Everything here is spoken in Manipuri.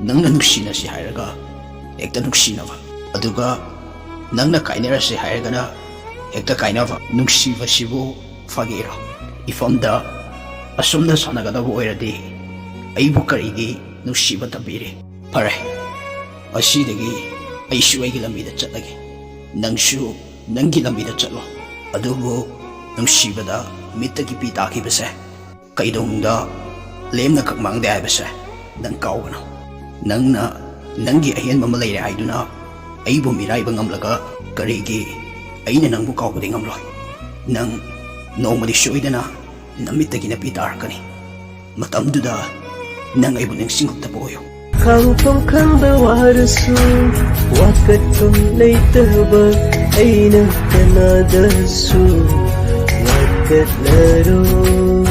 ꯅꯪꯅ ꯅꯨꯡꯁꯤꯅꯁꯤ ꯍꯥꯏꯔꯒ ꯍꯦꯛꯇ ꯅꯨꯡꯁꯤꯅꯕ, ꯑꯗꯨꯒ ꯅꯪꯅ ꯀꯥꯏꯅꯔꯁꯤ ꯍꯥꯏꯔꯒꯅ ꯍꯦꯛꯇ ꯀꯥꯏꯅꯕ, ꯅꯨꯡꯁꯤꯕꯁꯤꯕꯨ ꯐꯒꯤꯔꯣ? ꯏꯐꯝꯗ ꯑꯁꯨꯝꯅ ꯁꯥꯟꯅꯒꯗꯕ ꯑꯣꯏꯔꯗꯤ ꯑꯩꯕꯨ ꯀꯔꯤꯒꯤ ꯅꯨꯡꯁꯤꯕ ꯇꯝꯕꯤꯔꯤ? ꯐꯔꯦ, ꯑꯁꯤꯗꯒꯤ ꯑꯩꯁꯨ ꯑꯩꯒꯤ ꯂꯝꯕꯤꯗ ꯆꯠꯂꯒꯦ, ꯅꯪꯁꯨ ꯅꯪꯒꯤ ꯂꯝꯕꯤꯗ ꯆꯠꯂꯣ. ꯑꯗꯨꯕꯨ ꯅꯨꯡꯁꯤꯕꯗ ꯃꯤꯠꯇꯒꯤ ꯄꯤ ꯇꯥꯈꯤꯕꯁꯦ ꯀꯩꯗꯧꯅꯨꯡꯗ ꯂꯦꯝꯅ ꯈꯛ ꯃꯥꯡꯗꯦ ꯍꯥꯏꯕꯁꯦ ꯅꯪ ꯀꯥꯎꯒꯅꯨ. ꯅꯪꯅ ꯅꯪꯒꯤ ꯑꯍꯦꯟꯕ ꯑꯃ ꯂꯩꯔꯦ ꯍꯥꯏꯗꯨꯅ ꯑꯩꯕꯨ ꯃꯤꯔꯥꯏꯕ ꯉꯝꯂꯒ ꯀꯔꯤꯒꯤ ꯑꯩꯅ ꯅꯪꯕꯨ ꯀꯥꯎꯕꯗꯤ ꯉꯝꯂꯣꯏ. ꯅꯪ ꯅꯣꯡꯃꯗꯤ ꯁꯣꯏꯗꯅ ꯅꯃꯤꯠꯇꯒꯤ ꯅꯄꯤ ꯇꯥꯔꯛꯀꯅꯤ. ꯃꯇꯝꯗꯨꯗ ꯅꯪ ꯑꯩꯕꯨ ꯅꯤꯡꯁꯤꯡꯉꯛꯇꯕ ꯑꯣꯏꯌꯨ. ꯈꯪꯐꯝ ꯈꯪꯕ ꯋꯥꯔꯁꯨ ꯋꯥꯀꯠꯐꯝ ꯂꯩꯇꯕ ꯑꯩꯅ ꯀꯅꯥꯗꯁꯨ ꯋꯥꯀꯠꯂꯔꯣꯏ.